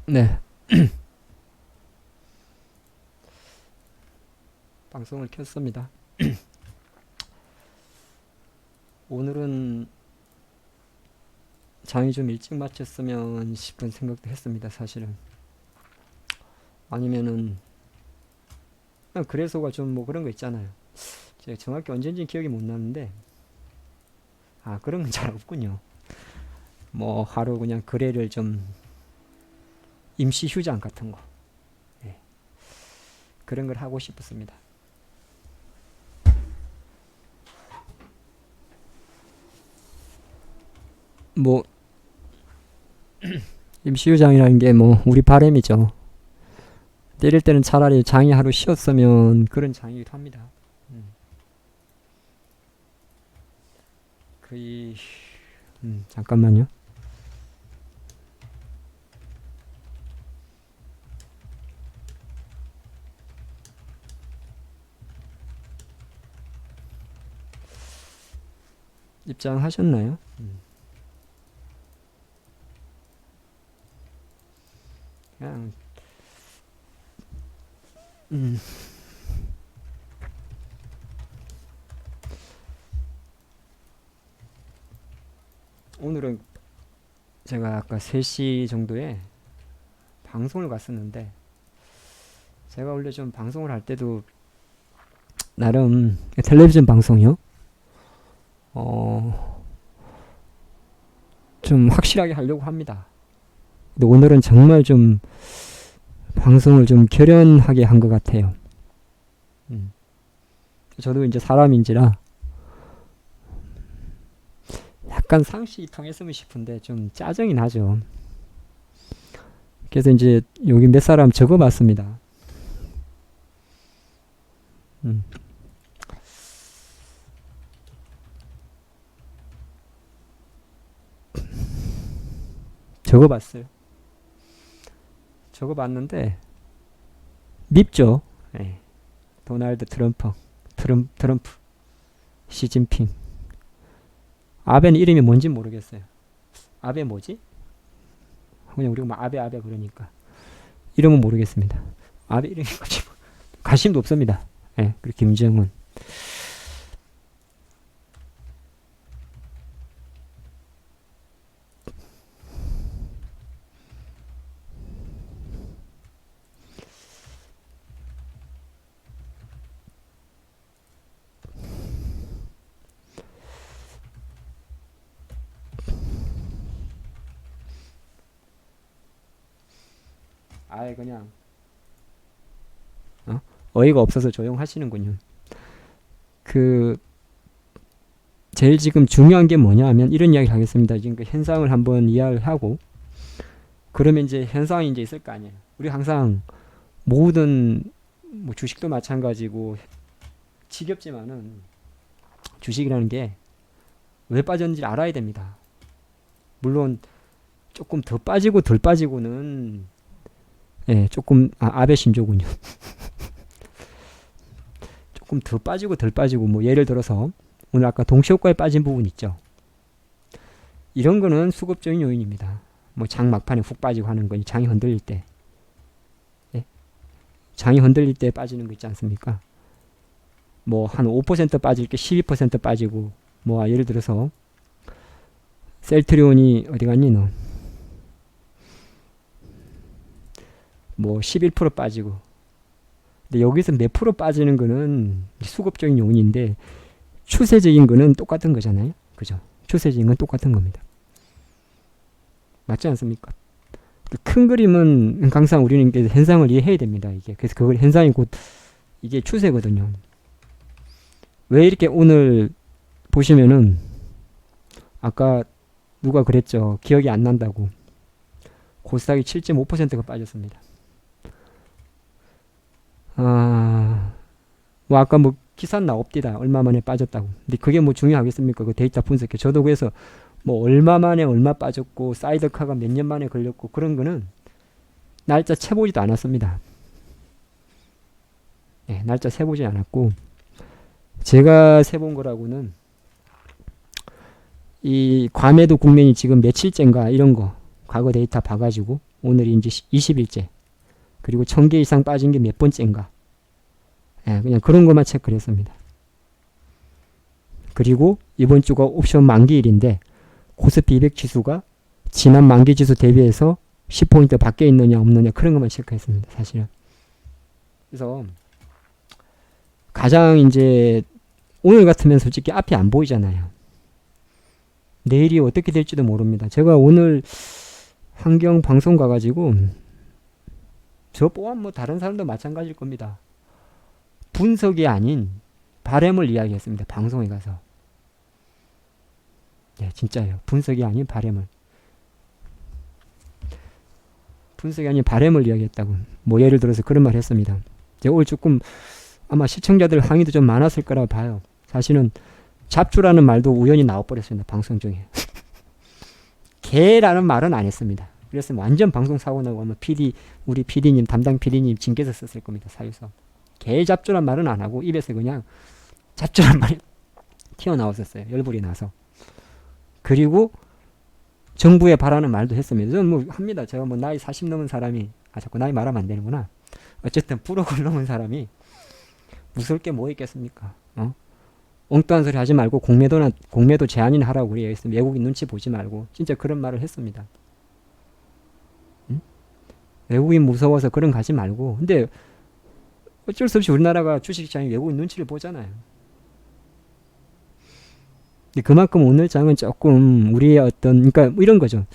네, 방송을 켰습니다. 오늘은 장이 좀 일찍 마쳤으면 싶은 생각도 했습니다, 사실은. 아니면은, 그냥 그래서가 좀 뭐 그런 거 있잖아요. 제가 정확히 언제인지 기억이 못 나는데, 그런 건 잘 없군요. 뭐, 하루 그냥 거래를 좀, 임시 휴장 같은 거. 예, 그런 걸 하고 싶었습니다. 뭐, 임시 휴장이라는 게 뭐, 우리 바람이죠. 때릴 때는 차라리 장이 하루 쉬었으면 그런 장이기도 합니다. 거의, 잠깐만요. 입장하셨나요? 그냥, 음, 오늘은 제가 아까 3시 정도에 방송을 갔었는데, 제가 원래 좀 방송을 할 때도 나름 텔레비전 방송이요. 어, 좀 확실하게 하려고 합니다. 근데 오늘은 정말 좀 방송을 좀 결연하게 한 것 같아요. 음, 저도 이제 사람인지라 약간 상식이 통했으면 싶은데 좀 짜증이 나죠. 그래서 이제 여기 몇 사람 적어봤습니다. 음, 적어봤어요. 적어봤는데 밉죠. 예. 도널드 트럼프, 트럼프, 시진핑. 아베는 이름이 뭔지 모르겠어요. 아베 뭐지? 그냥 우리가 막 아베 아베 그러니까 이름은 모르겠습니다. 아베 이름이 뭐지? 관심도 없습니다. 예. 그리고 김정은. 아예 그냥 어이가 없어서 조용하시는군요. 그 제일 지금 중요한 게 뭐냐 하면 이런 이야기를 하겠습니다. 지금 그 현상을 한번 이야기를 하고 그러면 이제 현상이 이제 있을 거 아니에요. 우리 항상 모든 뭐 주식도 마찬가지고 지겹지만은 주식이라는 게 왜 빠졌는지 알아야 됩니다. 물론 조금 더 빠지고 덜 빠지고는 조금 아베 신조군요. 조금 더 빠지고 덜 빠지고 뭐 예를 들어서 오늘 아까 동시효과에 빠진 부분 있죠. 이런 거는 수급적인 요인입니다. 뭐 장 막판에 훅 빠지고 하는 건 장이 흔들릴 때, 예? 장이 흔들릴 때 빠지는 거 있지 않습니까? 뭐 한 5% 빠질 게 12% 빠지고 뭐 예를 들어서 셀트리온이 어디 갔니 너? 뭐 11% 빠지고. 근데 여기서 몇 프로 빠지는 거는 수급적인 요인인데 추세적인 거는 똑같은 거잖아요. 그죠? 추세적인 건 똑같은 겁니다. 맞지 않습니까? 큰 그림은 항상 우리는 현상을 이해해야 됩니다. 이게 그래서 그걸 현상이 곧 이게 추세거든요. 왜 이렇게 오늘 보시면은 아까 누가 그랬죠. 기억이 안 난다고. 코스닥이 7.5%가 빠졌습니다. 뭐 아까 뭐 기사 나옵디다. 얼마 만에 빠졌다고. 근데 그게 뭐 중요하겠습니까? 그 데이터 분석해. 저도 그래서 뭐 얼마 만에 얼마 빠졌고 사이드카가 몇 년 만에 걸렸고 그런 거는 날짜 채보지도 않았습니다. 날짜 세보지 않았고 제가 세본 거라고는 이 과매도 국면이 지금 며칠째인가 이런 거 과거 데이터 봐가지고 오늘이 이제 20일째. 그리고 1000개 이상 빠진 게 몇 번째인가. 예, 그냥 그런 것만 체크를 했습니다. 그리고 이번 주가 옵션 만기일인데 코스피 200 지수가 지난 만기 지수 대비해서 10포인트 밖에 있느냐 없느냐 그런 것만 체크했습니다. 사실은. 그래서 가장 이제 오늘 같으면 솔직히 앞이 안 보이잖아요. 내일이 어떻게 될지도 모릅니다. 제가 오늘 환경 방송 가가지고 저 또한 뭐 다른 사람도 마찬가지일 겁니다. 분석이 아닌 바램을 이야기했습니다. 방송에 가서. 네, 진짜예요. 분석이 아닌 바램을. 분석이 아닌 바램을 이야기했다고. 뭐 예를 들어서 그런 말 했습니다. 제가 오늘 조금 아마 시청자들 항의도 좀 많았을 거라고 봐요. 사실은 잡주라는 말도 우연히 나와버렸습니다. 방송 중에. 개라는 말은 안 했습니다. 그래서 완전 방송 사고 나고 아마 우리 PD님, 담당 PD님 징계서 썼을 겁니다. 사유서. 개 잡주란 말은 안 하고 입에서 그냥 잡주란 말이 튀어나왔었어요. 열불이 나서. 그리고 정부에 바라는 말도 했습니다. 저는 뭐 합니다. 제가 뭐 나이 40 넘은 사람이 자꾸 나이 말하면 안 되는구나. 어쨌든 부록을 넘은 사람이 무서울 게 뭐 있겠습니까? 엉뚱한 소리 하지 말고 공매도 제한이나 하라고 그래요. 외국인 눈치 보지 말고 진짜 그런 말을 했습니다. 응? 외국인 무서워서 그런 거 하지 말고. 근데 어쩔 수 없이 우리나라가 주식시장이 외국인 눈치를 보잖아요. 근데 그만큼 오늘 장은 조금 우리의 어떤 그러니까 이런 거죠.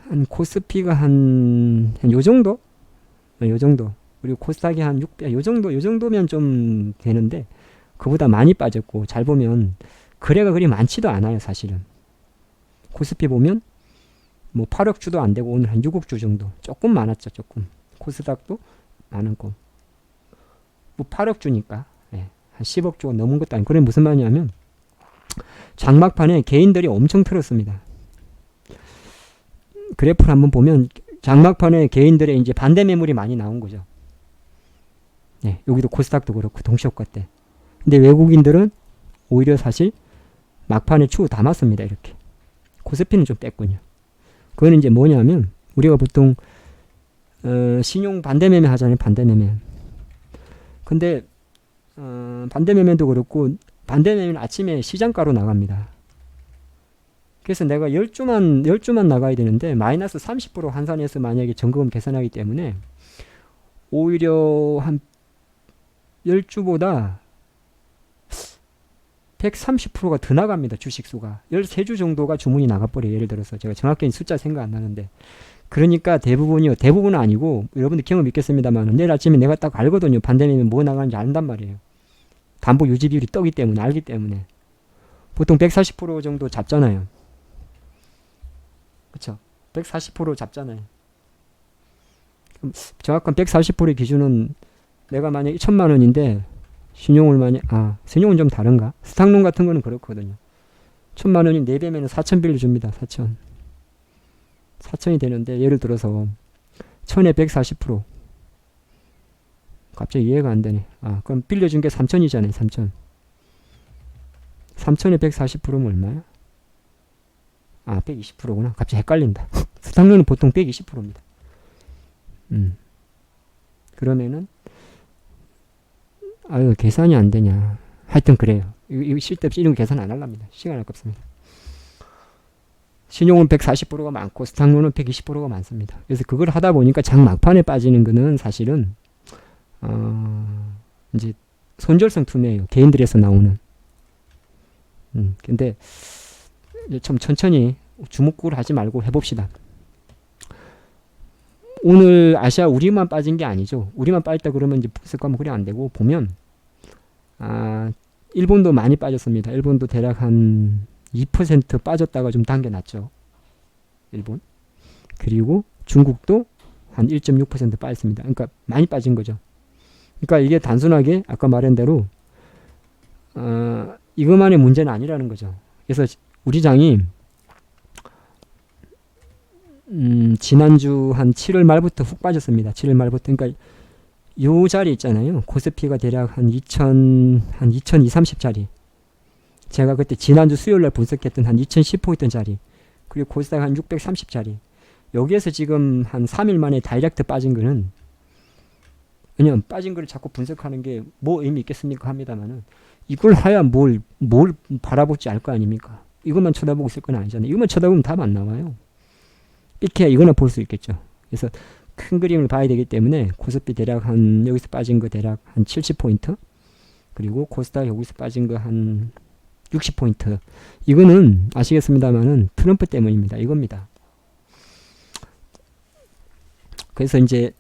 한 코스피가 한 요 정도? 요 정도. 그리고 코스닥이 한 600, 요 정도면 좀 되는데 그보다 많이 빠졌고 잘 보면 거래가 그리 많지도 않아요. 사실은. 코스피 보면 뭐 8억 주도 안 되고 오늘 한 6억 주 정도. 조금 많았죠. 조금. 코스닥도 많았고 뭐 8억 주니까 한 10억 주가 넘은 것도 아니고. 그래 무슨 말이냐면 장막판에 개인들이 엄청 틀었습니다. 그래프를 한번 보면 장막판에 개인들의 이제 반대 매물이 많이 나온 거죠. 네, 여기도 코스닥도 그렇고 동시효과 때. 근데 외국인들은 오히려 사실 막판에 추후 담았습니다. 이렇게. 코스피는 좀 뺐군요. 그거는 이제 뭐냐면 우리가 보통 신용 반대매매 하잖아요. 반대매매. 근데 반대매매도 그렇고 반대매매는 아침에 시장가로 나갑니다. 그래서 내가 10주만 나가야 되는데 마이너스 30% 환산해서 만약에 전거금 계산하기 때문에 오히려 한 10주보다 130%가 더 나갑니다. 주식수가. 13주 정도가 주문이 나가버려요. 예를 들어서 제가 정확히 숫자 생각 안 나는데. 그러니까 대부분은 아니고 여러분들 경험 있겠습니다만 내일 아침에 내가 딱 알거든요. 반대매매 뭐 나가는지 안단 말이에요. 담보 유지 비율이 떠기 때문에 알기 때문에. 보통 140% 정도 잡잖아요. 그쵸? 140% 잡잖아요. 그럼 정확한 140%의 기준은 내가 만약에 1000만 원인데 신용을 신용은 좀 다른가? 스탁론 같은 거는 그렇거든요. 1000만 원이 4배면 4000 빌려줍니다. 4000이 되는데 예를 들어서 1000에 140% 갑자기 이해가 안 되네. 그럼 빌려준 게 3000이잖아요. 3000. 3000에 140%면 얼마야? 120%구나. 갑자기 헷갈린다. 스탁론은 보통 120%입니다. 그러면은 계산이 안 되냐. 하여튼 그래요. 이거 쓸데없이 이런 거 계산 안 하랍니다. 시간 아깝습니다. 신용은 140%가 많고 스탁론은 120%가 많습니다. 그래서 그걸 하다 보니까 장 막판에 빠지는 거는 사실은 이제 손절성 투매예요. 개인들에서 나오는. 근데 좀 천천히 주목을 하지 말고 해봅시다. 오늘 아시아 우리만 빠진 게 아니죠. 우리만 빠졌다 그러면 이제 분석하면 그래 안 되고 보면 일본도 많이 빠졌습니다. 일본도 대략 한 2% 빠졌다가 좀 당겨놨죠. 일본. 그리고 중국도 한 1.6% 빠졌습니다. 그러니까 많이 빠진 거죠. 그러니까 이게 단순하게 아까 말한 대로 이것만의 문제는 아니라는 거죠. 그래서 우리 장이 지난주 한 7월 말부터 훅 빠졌습니다. 7월 말부터. 그러니까 요 자리 있잖아요. 코스피가 대략 한 2230 자리. 제가 그때 지난주 수요일날 분석했던 한 2010포인트 자리. 그리고 코스닥 한 630 자리. 여기에서 지금 한 3일 만에 다이렉트 빠진 거는, 왜냐면 빠진 거를 자꾸 분석하는 게 뭐 의미 있겠습니까 합니다만은, 이걸 하야 뭘 바라볼지 알 거 아닙니까? 이것만 쳐다보고 있을 건 아니잖아요. 이것만 쳐다보면 답 안 나와요. 이렇게 이거나 볼 수 있겠죠. 그래서 큰 그림을 봐야 되기 때문에 코스피 대략 한 여기서 빠진 거 대략 한 70포인트, 그리고 코스닥 여기서 빠진 거 한 60포인트. 이거는 아시겠습니다만은 트럼프 때문입니다. 이겁니다. 그래서 이제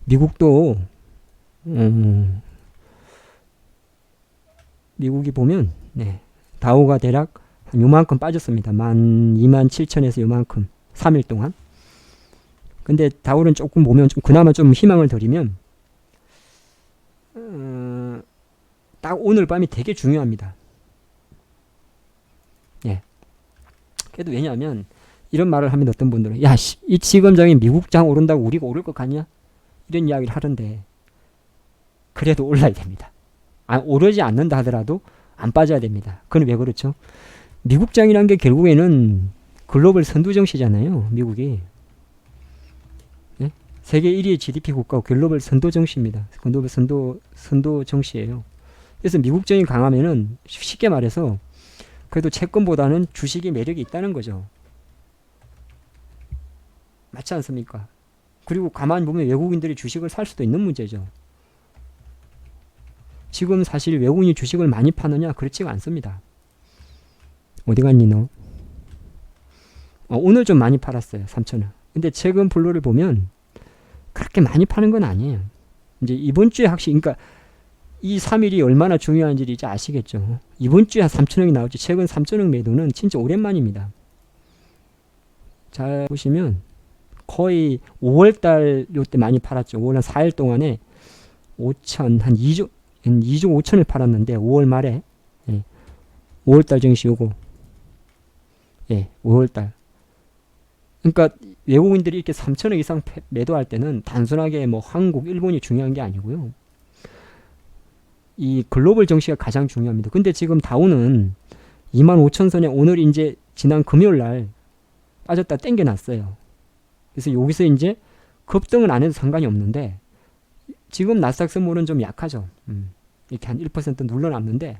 미국도 미국이 보면 다우가 대략 한 요만큼 빠졌습니다. 27,000에서 요만큼 3일 동안. 근데 다우는 조금 보면 그나마 좀 희망을 드리면 딱 오늘 밤이 되게 중요합니다. 그래도 왜냐하면 이런 말을 하면 어떤 분들은 야, 이 지검장이 미국장 오른다고 우리가 오를 것 같냐? 이런 이야기를 하던데, 그래도 올라야 됩니다. 오르지 않는다 하더라도 안 빠져야 됩니다. 그건 왜 그렇죠? 미국장이란 게 결국에는 글로벌 선두정시잖아요. 미국이. 세계 1위 GDP 국가고 글로벌 선도정시입니다. 글로벌 선도정시예요. 그래서 미국장이 강하면은 쉽게 말해서 그래도 채권보다는 주식의 매력이 있다는 거죠. 맞지 않습니까? 그리고 가만히 보면 외국인들이 주식을 살 수도 있는 문제죠. 지금 사실 외국인이 주식을 많이 파느냐? 그렇지가 않습니다. 어디 갔니 너? 오늘 좀 많이 팔았어요. 3,000원. 근데 최근 블루를 보면 그렇게 많이 파는 건 아니에요. 이제 이번 주에 확실히, 그러니까 이 3일이 얼마나 중요한지 이제 아시겠죠. 이번 주에 한 3,000원이 나올지, 최근 3,000원 매도는 진짜 오랜만입니다. 잘 보시면 거의 5월달 요때 많이 팔았죠. 5월 한 4일 동안에 5천, 한 2조 5천을 팔았는데 5월 말에 5월달 증시 요거 5월달. 그러니까 외국인들이 이렇게 3,000원 이상 매도할 때는 단순하게 뭐 한국, 일본이 중요한 게 아니고요. 이 글로벌 정시가 가장 중요합니다. 근데 지금 다우는 25,000선에 오늘 이제 지난 금요일 날 빠졌다 땡겨놨어요. 그래서 여기서 이제 급등은 안 해도 상관이 없는데, 지금 나스닥 선물은 좀 약하죠. 이렇게 한 1% 눌러놨는데,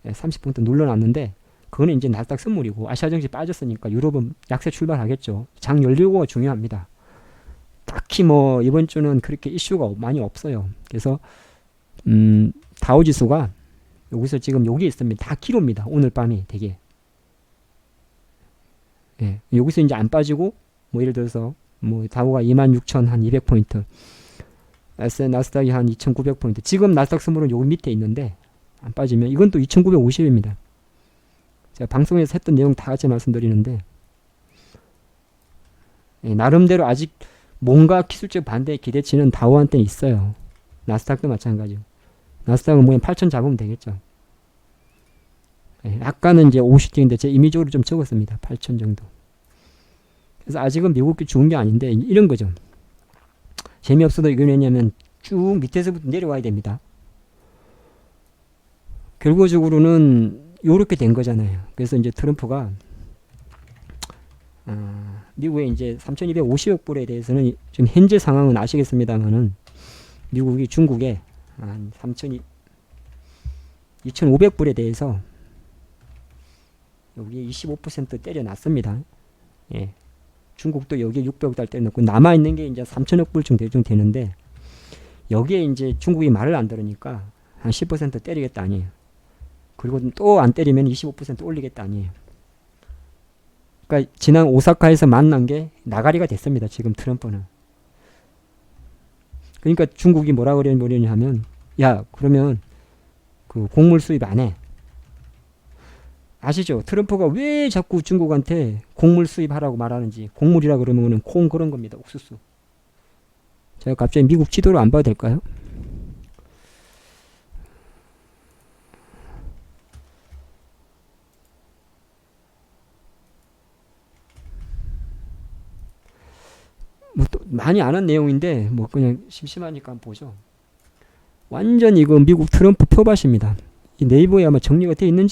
30% 눌러놨는데, 그거는 이제 나스닥 선물이고, 아시아 증시 빠졌으니까 유럽은 약세 출발하겠죠. 장 열리고가 중요합니다. 딱히 뭐 이번 주는 그렇게 이슈가 많이 없어요. 그래서 다우 지수가 여기서 지금 여기 있습니다. 다 키로입니다. 오늘 밤이 되게. 여기서 이제 안 빠지고, 뭐 예를 들어서 뭐 다우가 26,200포인트, 나스닥이 한 2,900포인트. 지금 나스닥 선물은 여기 밑에 있는데 안 빠지면 이건 또 2,950입니다. 제가 방송에서 했던 내용 다 같이 말씀드리는데, 나름대로 아직 뭔가 기술적 반대의 기대치는 다우한테는 있어요. 나스닥도 마찬가지고. 나스닥은 뭐 8,000 잡으면 되겠죠. 약간은 이제 오슈팅인데 제 임의적으로 좀 적었습니다. 8,000 정도. 그래서 아직은 미국이 좋은 게 아닌데 이런 거죠. 재미없어도 이건 왜냐면 쭉 밑에서부터 내려와야 됩니다. 결과적으로는 요렇게 된 거잖아요. 그래서 이제 트럼프가 미국의 이제 3,250억 불에 대해서는 좀 현재 상황은 아시겠습니다만은 미국이 중국에 한 2,500불에 대해서 여기에 25% 때려놨습니다. 중국도 여기에 600억 달 때려놓고 남아있는 게 이제 3,000억 불 정도 되는데, 여기에 이제 중국이 말을 안 들으니까 한 10% 때리겠다 아니에요. 그리고 또 안 때리면 25% 올리겠다 아니에요. 그러니까 지난 오사카에서 만난 게 나가리가 됐습니다. 지금 트럼프는. 그러니까 중국이 뭐라 그러냐 하면, 야, 그러면 그 곡물 수입 안 해. 아시죠? 트럼프가 왜 자꾸 중국한테 곡물 수입하라고 말하는지. 곡물이라 그러면은 콩 그런 겁니다. 옥수수. 제가 갑자기 미국 지도를 안 봐도 될까요? 뭐 또 많이 아는 내용인데 뭐 그냥 심심하니까 한번 보죠. 완전 이거 미국 트럼프 표밭입니다. 이 네이버에 아마 정리가 되어 있는지